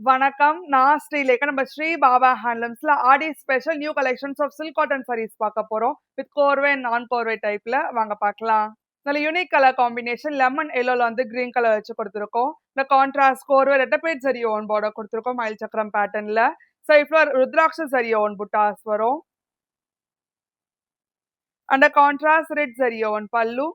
வணக்கம். நான் ஸ்ரீலேகா. நம்ம ஸ்ரீ பாபா ஹேண்ட்லூம்ஸ்ல Aadi special new collections of silk cotton sarees பார்க்க போறோம். வித் கோர்வை அண்ட் நான் கோர்வை டைப்ல. வாங்க பார்க்கலாம். நல்ல யூனிக் கலர் காம்பினேஷன் லெமன் எல்லோல வந்து கிரீன் கலர் வச்சு கொடுத்துருக்கோம். இந்த கான்ட்ராஸ்ட் கோர்வை ரெட்டப்பேட் சரி ஓன் பார்டர் கொடுத்துருக்கோம். மயில் சக்கரம் பேட்டர்ன்ல. சைஃப்ல ருத்ராட்ச சரி ஓன் புட்டாஸ் வரும். அந்த கான்ட்ராஸ்ட் ரெட் சரி ஓன் பல்லு.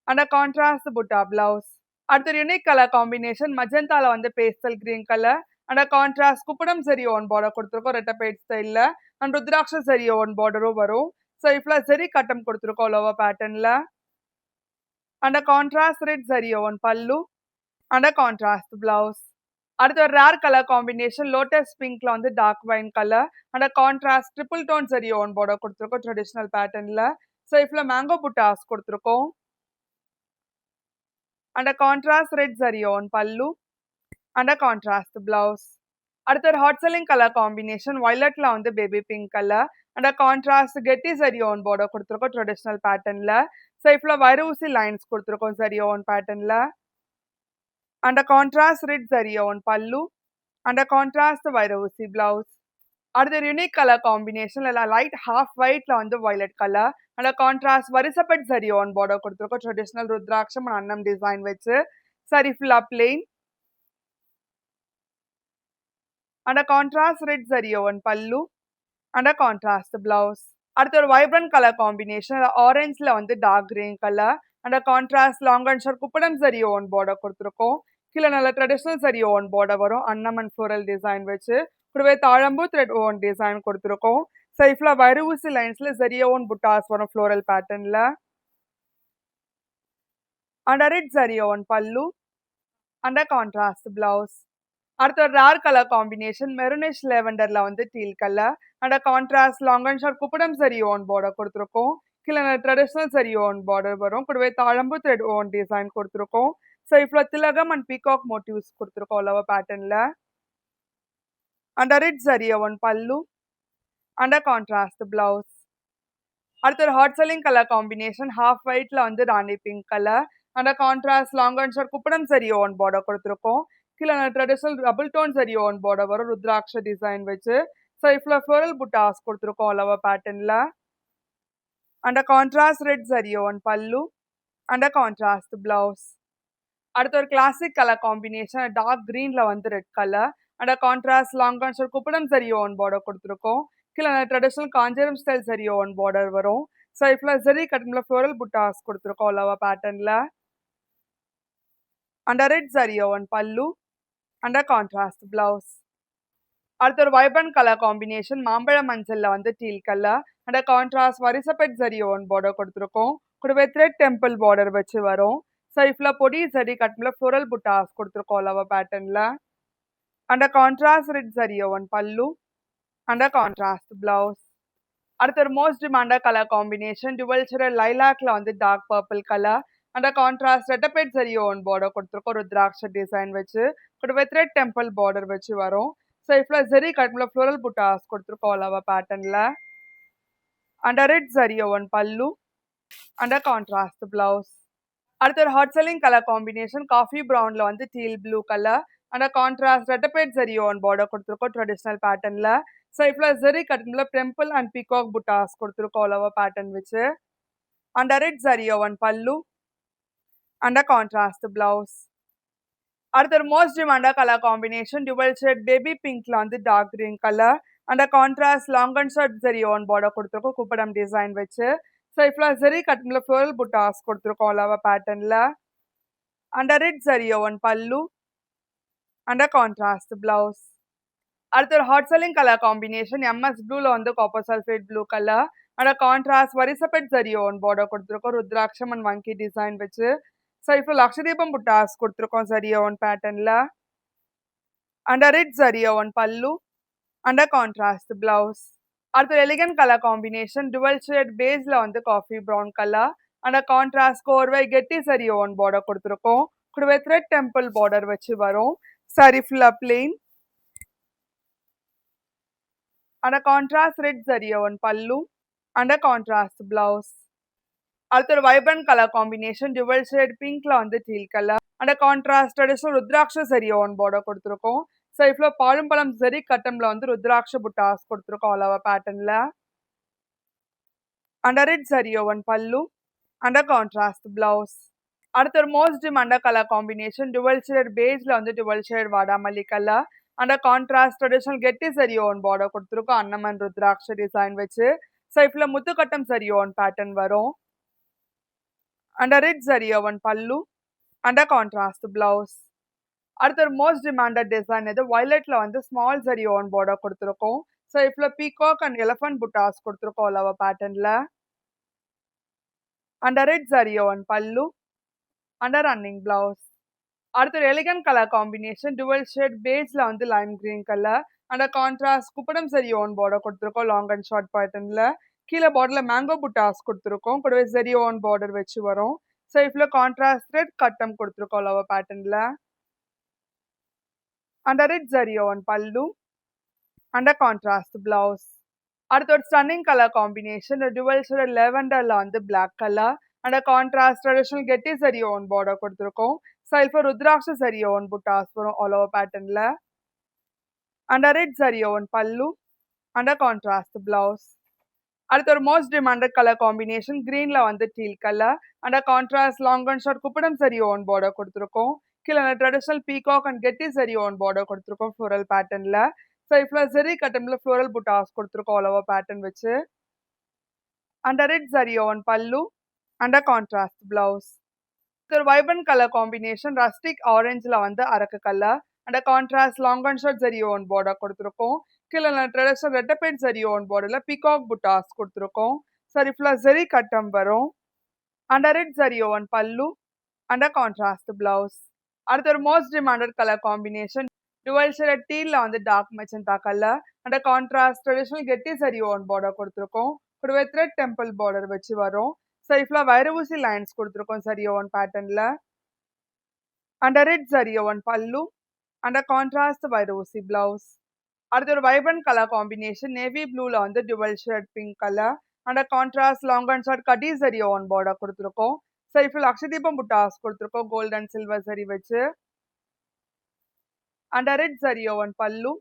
அந்த கான்ட்ராஸ்ட் புட்டா பிளவுஸ். அடுத்த யூனிக் கலர் காம்பினேஷன் மஜந்தால வந்து pastel green colour and contrast குப்படம் சரி ஓன் பார்டர் கொடுத்துருக்கோம் ரெட்டப்பேட் ஸ்டைல்ல அண்ட் ருத்ராட்ச சரி ஓன் பார்டரும் வரும். ஸோ இப்போ சரி கட்டம் கொடுத்துருக்கோம் லோவர் பேட்டர்ன்ல and contrast red zari own pallu and contrast blouse. அடுத்து ஒரு ரேர் கலர் காம்பினேஷன் லோட்டஸ் பிங்க்ல வந்து dark wine colour and contrast triple tone zari own border கொடுத்துருக்கோம் ட்ரெடிஷனல் பேட்டர்ன்ல. ஸோ இப்போ மேங்கோ புட்டாஸ் கொடுத்துருக்கோம் and a contrast red zari on pallu and a contrast blouse. அடுத்த ஒரு ஹாட் செல்லிங் கலர் காம்பினேஷன் வயலட்ல வந்து baby pink colour and contrast கெட்டி zari own border கொடுத்துருக்கோம் ட்ரெடிஷனல் பேட்டர்ன்ல. ஸோ இப்போ வைரூசி லைன்ஸ் கொடுத்துருக்கோம் சரி ஓன் பேட்டர்ன்ல and contrast red zari own pallu and contrast வைரூசி பிளவுஸ். அடுத்த unique colour combination light half ஒயிட்ல வந்து வயலட் கலர் அண்ட் கான்ட்ராஸ்ட் வரிசப்பட் சரி ஓன் பார்டர் கொடுத்துருக்கோம் ட்ரெடிஷனல் ருத்ராட்சம் அன்னம் டிசைன் வச்சு சரி ஃபுல்லா plain and a contrast red zari on pallu and a contrast blouse. அடுத்து ஒரு வைப்ரண்ட் கலர் காம்பினேஷன் ஆரஞ்சுல வந்து dark green colour and contrast long and short குப்படம் சரி ஓன் பார்டர் கொடுத்துருக்கோம். கீழே நல்ல ட்ரெடிஷனல் சரி ஓன் பார்டர் வரும் அன்னம் அண்ட் ஃப்ளோரல் டிசைன் வச்சு கூடவே தாழம்பூ த்ரெட் ஓன் டிசைன் கொடுத்துருக்கோம். சைஃப்ல வைரூசி லைன்ஸ்ல சரி ஓன் புட்டாஸ் வரும் ஃப்ளோரல் பேட்டர்ன்ல and red zari own pallu and contrast blouse. அடுத்த ஒரு ரேர் கலர் காம்பினேஷன் மெரூனிஷ் லெவெண்டர்ல வந்து teal colour and contrast long and short குப்படம் சரி ஓன் பார்டர் கொடுத்துருக்கோம். கீழே ட்ரெடிஷனல் சரி ஓன் பார்டர் வரும் கூடவே தாழம்பு த்ரெட் ஓன் டிசைன் கொடுத்துருக்கோம். ஸோ இப்போ திலகம் அண்ட் பீகாக் மோட்டிவ்ஸ் கொடுத்துருக்கோம் லவ பேட்டர்ன்ல and red zari own pallu and contrast blouse. அடுத்த ஒரு hot selling colour combination half ஒயிட்ல வந்து rani pink colour and contrast long and short குப்படம் சரி ஓன் பார்டர் கொடுத்துருக்கோம். கீழே traditional double tone zari own border வரும் ருத்ராட்ச டிசைன் வச்சு ஸோ இப்போ ஃப்ளோரல் புட்டாஸ் கொடுத்துருக்கோம் லவ பேட்டர்ன்ல and contrast red zari own pallu and contrast blouse. அடுத்த ஒரு கிளாசிக் கலர் காம்பினேஷன் டார்க் கிரீன்ல வந்து red colour and contrast long and short குப்படம் சரி ஓன் பார்டர் கொடுத்துருக்கோம். கீழே ட்ரெடிஷனல் காஞ்சரம் ஸ்டைல் சரி ஓன் பார்டர் வரும். ஸோ இப்போ சரி கட்டம்ல ஃப்ளோரல் புட்டாஸ் கொடுத்துருக்கோம் லவ பேட்டர்ன்ல and red zari own pallu and contrast blouse. அடுத்த ஒரு வைப்ரண்ட் கலர் காம்பினேஷன் மாம்பழ மஞ்சள்ல வந்து டீல் கலர் அண்ட் கான்ட்ராஸ்ட் வரிசப்பட் சரி ஓன் பார்டர் கொடுத்துருக்கோம் கூடவே த்ரெட் டெம்பிள் பார்டர் வச்சு வரும். ஸோ இப்போ பொடி சரி கட்டம்ல ஃப்ளோரல் புட்டாஸ் கொடுத்துருக்கோம் லவ பேட்டர்ன்ல and contrast red zari own pallu and contrast blouse. அடுத்த ஒரு மோஸ்ட் டிமாண்டா கலர் காம்பினேஷன் டுவெல் ஷேட் லைலாக்ல வந்து dark purple colour and contrast ரெட்டப்பேட் சரி ஓன் பார்டர் கொடுத்துருக்கோம் ருத்ராட்ச டிசைன் வச்சு கூடவே த்ரெட் டெம்பிள் பார்டர் வச்சு வரும். ஸோ இப்போ ஜெரி கட்ல ஃப்ளோரல் புட்டாஸ் கொடுத்துருக்கோம் லவ பேட்டர்ன்ல and red zari own pallu and contrast blouse. அடுத்த ஒரு hot selling colour combination coffee ப்ரௌன்ல வந்து teal blue colour and contrast ரெட்டப்பேட் சரி ஓன் பார்டர் கொடுத்துருக்கோம் ட்ரெடிஷனல் பேட்டர்ன்ல. ஸோ இப்போ ஜெரி கட்டன்ல டெம்பிள் அண்ட் பீகாக் புட்டாஸ் கொடுத்துருக்கோம் லவ பேட்டர்ன் வச்சு and red zari own pallu and contrast blouse. அடுத்த ஒரு மோஸ்ட் டிமாண்டா colour combination dual shade baby பிங்க்ல வந்து dark green colour and contrast long and short zari own border கொடுத்துருக்கோம் குப்படம் டிசைன் வச்சு ஸோ இப்போ சரி கட்டன்ல ஃப்ளோரல் புட்டாஸ் கொடுத்துருக்கோம் லவ பேட்டர்ன்ல and red zari own pallu and contrast blouse. அடுத்த ஒரு hot selling colour combination MS ப்ளூல வந்து copper sulphate blue colour and contrast வரிசப்பட் சரி ஓன் பார்டர் கொடுத்துருக்கோம் ருத்ராட்சம் அண்ட் வங்கி டிசைன் வச்சு ஸோ இப்போ லக்ஷதீபம் புட்டாஸ் கொடுத்துருக்கோம் சரி ஓன் பேட்டர்ன்ல and red zari own pallu and contrast blouse. அடுத்த elegant colour combination dual shade பேஸ்ல வந்து coffee brown colour and contrast கோர்வை கெட்டி சரி ஓன் பார்டர் கொடுத்துருக்கோம் கூடவே த்ரெட் டெம்பிள் பார்டர் வச்சு வரும். சரி ஃபுல்லா plain and a contrast red zari on pallu and a contrast blouse. அடுத்த ஒரு vibrant colour combination dual shade பிங்க்ல வந்து teal colour and contrast traditional rudraksha zari own border கொடுத்துருக்கோம். சைட்ல பாழும்பழம் ஜரி கட்டம்ல வந்து ருத்ராட்ச புட்டாஸ் கொடுத்துருக்கோம் ஆல் ஓவர் பேட்டர்ன்ல. Under it zari woven pallu, under contrast blouse. அடுத்து ஒரு most demanded colour combination dual shade பேஸ்ல வந்து டுவல் ஷேட் வாடாமல்லி கலர் அண்ட் கான்ட்ராஸ்ட் ட்ரெடிஷனல் கெட்டி சரி ஓன் பார்டர் கொடுத்துருக்கோம் அன்னமன் ருத்ராட்ச டிசைன் வச்சு. சைஃப்ல முத்துக்கட்டம் சரி ஓன் பேட்டர்ன் வரும். Under it zari own pallu under contrast blouse. அடுத்து ஒரு மோஸ்ட் டிமாண்டட் டிசைன் இது வயலட்ல வந்து ஸ்மால் சரி ஓன் பார்டர் கொடுத்துருக்கோம். சைஃப்ல பீகாக் அண்ட் எலஃபன்ட் புட்டாஸ் கொடுத்துருக்கோம் ஆல் ஓவர் பேட்டர்ன்ல. Under it zari own pallu under running blouse. அடுத்து elegant colour combination dual shade பேஸ்ல வந்து lime green colour and contrast குப்படம் சரி ஓன் பார்டர் கொடுத்துருக்கோம் லாங் அண்ட் ஷார்ட் பேட்டர்ன்ல. கீழே பார்டர்ல மேங்கோ புட்டாஸ் கொடுத்துருக்கோம் கூடவே சரி ஓன் பார்டர் வச்சு வரும். சைஃப்ல கான்ட்ராஸ்ட் த்ரெட் கட்டம் கொடுத்துருக்கோம் லவர் பேட்டர்ன்ல. Under it zari own pallu under contrast blouse. அடுத்து ஒரு stunning colour combination dual shade லெவண்டர்ல வந்து black colour and contrast traditional கெட்டி சரி ஓன் பார்டர் கொடுத்துருக்கோம். சைஃப்ல ருத்ராட்ச சரி ஓன் புட்டாஸ் வரும் ஆல் ஓவர் பேட்டர்ன்ல. Under it zari own pallu under contrast blouse. அடுத்து ஒரு மோஸ்ட் டிமாண்டட் கலர் காம்பினேஷன் கிரீன்ல வந்து teal colour under contrast long and short குப்படம் சரி ஓன் பார்டர் கொடுத்துருக்கோம். கீழே ட்ரெடிஷனல் பீகாக் அண்ட் கெட்டி சரி ஓன் பார்டர் கொடுத்துருக்கோம் ஃப்ளோரல் பேட்டர்ன்ல. சைஃப்ல சரி கட்டம்ல ஃப்ளோரல் புட்டாஸ் கொடுத்துருக்கோம் ஆல் ஓவர் பேட்டர்ன் வச்சு. Under it zari own pallu under contrast blouse. ஒரு வைப்ரண்ட் கலர் காம்பினேஷன் ரஸ்டிக் ஆரஞ்சுல வந்து அரக்கு colour and contrast long and short zari own border கொடுத்துருக்கோம். கீழே ட்ரெடிஷனல் ரெட்டபேட் சரி ஓன் பார்டர்ல பிகாக் புட்டாஸ் கொடுத்துருக்கோம். சரி ஃபுல்லா சரி கட்டம் வரும். Under it zari own pallu under contrast blouse. அடுத்து ஒரு most demanded colour combination dual shade டீல்ல வந்து dark magenta colour and contrast traditional கெட்டி சரி ஓன் பார்டர் கொடுத்துருக்கோம். கூடவே த்ரெட் டெம்பிள் பார்டர் வச்சு வரும். சைஃப்ல வைரவூசி லைன்ஸ் கொடுத்துருக்கோம் சரி ஓன் பேட்டர்ன்ல. Under it zari own pallu under contrast வைரவூசி பிளவுஸ். அடுத்து ஒரு வைப்ரண்ட் கலர் காம்பினேஷன் நேவி ப்ளூல வந்து dual shade pink colour under contrast long and short கட்டி சரி ஓன் பார்டர் கொடுத்துருக்கோம். சைஃப்ல அக்ஷதீபம் புட்டாஸ் கொடுத்துருக்கோம் கோல்ட் அண்ட் சில்வர் சரி வச்சு. Under it zari own pallu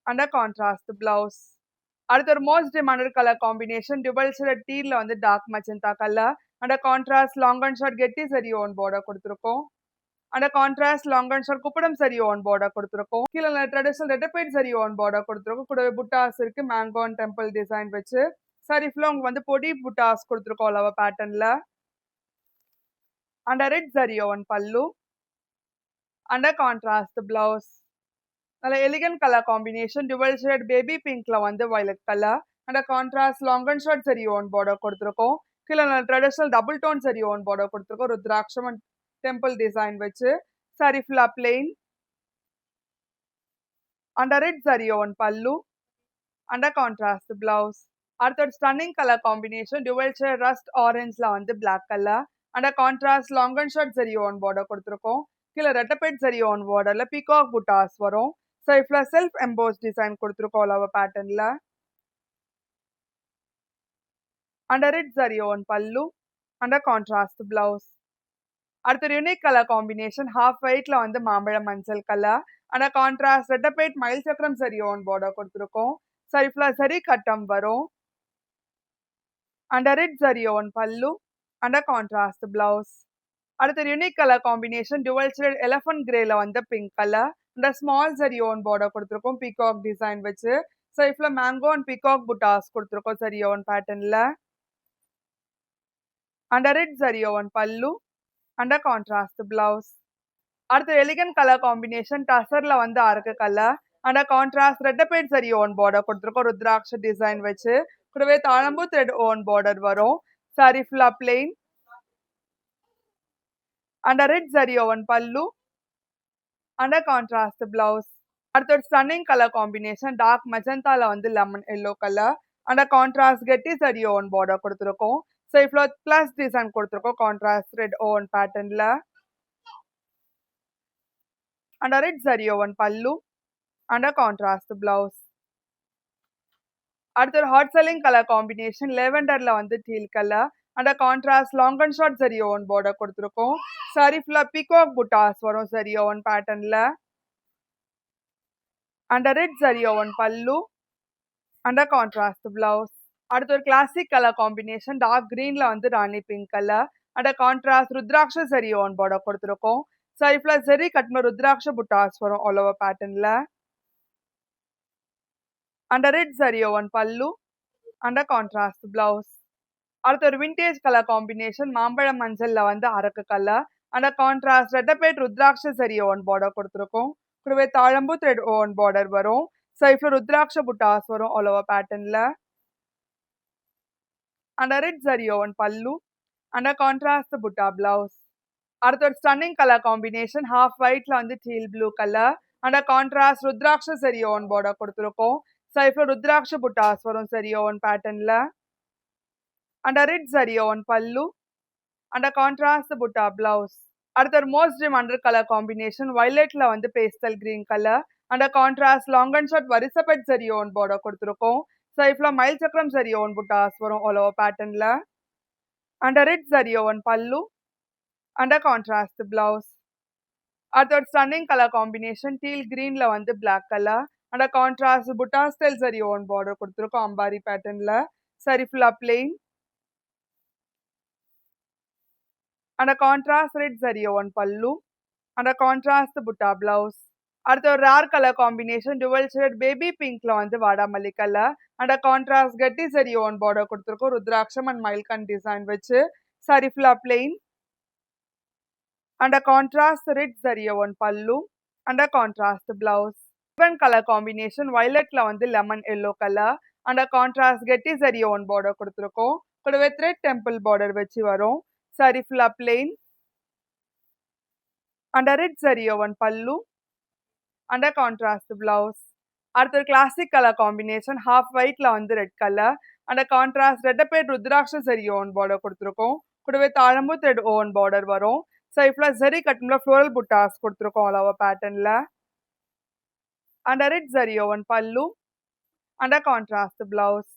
under contrast blouse. அடுத்து ஒரு most demanded colour combination dual shade டீல்ல வந்து dark magenta colour and contrast long and short கெட்டி zari own border கொடுத்துருக்கோம். And contrast long and short குப்படம் சரி ஓன் பார்டர் கொடுத்துருக்கோம். கீழே ட்ரெடிஷனல் ரெட்டபேட் சரி ஓன் பார்டர் கொடுத்துருக்கோம். கூடவே புட்டாஸ் இருக்கு மேங்கோ அண்ட் டெம்பிள் டிசைன் வச்சு. சரி ஃபுல்லா உங்களுக்கு வந்து பொடி புட்டாஸ் கொடுத்துருக்கோம் லவ பேட்டர்ன்ல. Under it zari own pallu under contrast blouse. நல்ல elegant colour combination dual shade baby பிங்க்ல வந்து violet colour and contrast long and short zari own border கொடுத்துருக்கோம். கீழே traditional double tone zari own border கொடுத்துருக்கோம் ருத்ராட்சம் அண்ட் டெம்பிள் டிசைன் வச்சு. சாரி ஃபுல்லா plain. Under it zari own pallu under contrast blouse. அடுத்த ஒரு stunning colour combination dual shade rust ஆரஞ்சுல வந்து black colour and contrast long and short zari own border கொடுத்துருக்கோம். கீழே ரெட்டபேட் சரி ஓன் பார்டர்ல பீகாக் புட்டாஸ் வரும். சைஃப்ல செல்ஃப் எம்போஸ் டிசைன் கொடுத்துருக்கோம் லவ பேட்டர்ன்ல. Under it zari own pallu under contrast blouse. அடுத்த யூனிக் கலர் காம்பினேஷன் ஹாஃப் ஒயிட்ல வந்து மாம்பழம் மஞ்சள் கலர் அண்ட் கான்ட்ராஸ்ட் ரெட்டபேட் மயில் சக்கரம் சரி ஓன் பார்டர் கொடுத்துருக்கோம். சைஃப்ல சரி கட்டம் வரும். Under it zari own pallu under contrast blouse. அடுத்த unique colour combination dual shade elephant கிரேல வந்து பிங்க் கலர் இந்த ஸ்மால் சரி ஓன் பார்டர் கொடுத்துருக்கோம் பீகாக் டிசைன் வச்சு. சைஃப்ல மேங்கோ அண்ட் பீகாக் புட்டாஸ் கொடுத்துருக்கோம் சரி ஓன் பேட்டர்ன்ல. Under it zari own pallu under contrast blouse. அடுத்த எலிகன்ட் கலர் காம்பினேஷன் டசர்ல வந்து அரக்கு கலர் அண்ட் கான்ட்ராஸ்ட் ரெட்டபேட் சரி ஓன் பார்டர் கொடுத்துருக்கோம் ருத்ராட்ச டிசைன் வச்சு. கூடவே தாழம்பூ த்ரெட் ஓன் பார்டர் வரும். சாரி ஃபுல்லா plain. Under it zari own pallu under contrast blouse. அடுத்த ஒரு ஸ்டன்னிங் கலர் காம்பினேஷன் டார்க் மெஜந்தால வந்து lemon yellow colour and contrast கெட்டி சரி ஓன் பார்டர் கொடுத்துருக்கோம். சைஃப்ல பிளஸ் டிசைன் கொடுத்துருக்கோம் கான்ட்ராஸ்ட் ரெட் ஓன் பேட்டர்ன்ல. Under it zari own pallu under contrast blouse. அடுத்த ஒரு ஹாட் செல்லிங் கலர் காம்பினேஷன் லெவெண்டர்ல வந்து teal colour and contrast long and short zari own border கொடுத்துருக்கோம். சாரி ஃபுல்லா பீகாக் புட்டாஸ் வரும் சரி ஓன் பேட்டர்ன்ல. And red zari woven pallu and contrast blouse. அடுத்து ஒரு கிளாசிக் கலர் காம்பினேஷன் டார்க் கிரீன்ல வந்து rani pink colour and contrast rudraksha zari woven border கொடுத்துருக்கோம். சைஃப்ல ஜரி கட்டின ருத்ராட்ச புட்டாஸ் வரும் ஆல் ஓவர் பேட்டர்ன்ல. And red zari woven pallu and contrast blouse. அடுத்து ஒரு விண்டேஜ் கலர் காம்பினேஷன் மாம்பழம் மஞ்சள்ல வந்து அரக்கு கலர் அண்ட் கான்ட்ராஸ்ட் ரெட்டபேட் ருத்ராட்ச ஜரி ஓவன் பார்டர் கொடுத்துருக்கோம். கூடவே தாழம்பூ த்ரெட் ஓவன் பார்டர் வரும். சைஃப்ல ருத்ராட்ச புட்டாஸ் வரும் ஆல் ஓவர் பேட்டர்ன்ல. And red zari woven pallu and contrast butta blouse. அடுத்து ஒரு ஸ்டன்னிங் கலர் காம்பினேஷன் ஹாஃப் ஒயிட்ல வந்து teal blue colour and contrast rudraksha zari woven border கொடுத்துருக்கோம். சைஃப்ல ருத்ராட்ச புட்டாஸ் வரும் ஜரி ஓவன் பேட்டர்ன்ல. And red zari woven pallu and contrast butta blouse. அடுத்த ஒரு மோஸ்ட் டிமாண்டட் கலர் காம்பினேஷன் வயலட்ல வந்து pastel green colour and contrast long and short வரிசபெட் ஜரி ஓவன் பார்டர் கொடுத்துருக்கோம். சைஃப்ல மயில் சக்கரம் ஜரி ஓவன் புட்டாஸ் வரும் ஆல் ஓவர் பேட்டர்ன்ல. And red zari woven pallu and contrast blouse. அடுத்த ஒரு ஸ்டன்னிங் கலர் காம்பினேஷன் டீல் கிரீன்ல வந்து black colour and contrast butta style zari woven border கொடுத்துருக்கோம் அம்பாரி பேட்டர்ன்ல. சரி ஃபுல்லா plain and contrast red zari woven pallu and contrast butta blouse. அடுத்த ஒரு rare colour combination dual shade baby பிங்க்ல வந்து வாடாமல்லி கலர் அண்ட் கான்ட்ராஸ்ட் கட்டி ஜரி ஓவன் பார்டர் கொடுத்துருக்கோம் ருத்ராட்சம் அண்ட் மயில்கன் டிசைன் வச்சு. சரி ஃபுல்லா plain and contrast red zari woven pallu and contrast blouse. Different colour combination வயலட்ல வந்து lemon yellow colour and contrast கெட்டி ஜரி ஓவன் பார்டர் கொடுத்துருக்கோம். கூடவே த்ரெட் டெம்பிள் பார்டர் வச்சு வரும். சரி ஃபுல்லா plain and red zari woven pallu and contrast blouse. அடுத்த ஒரு கிளாசிக் கலர் காம்பினேஷன் ஹாஃப் ஒயிட்ல வந்து ரெட் கலர் அண்ட் கான்ட்ராஸ்ட் ரெட்டபேட் ருத்ராட்ச ஜரி ஓவன் பார்டர் கொடுத்துருக்கோம். கூடவே தாழம்பூ த்ரெட் ஓவன் பார்டர் வரும். சைஃப்ல ஜரி கட்டின ஃப்ளோரல் புட்டாஸ் கொடுத்துருக்கோம் ஆல் ஓவர் பேட்டர்ன்ல. And red zari woven pallu and contrast blouse.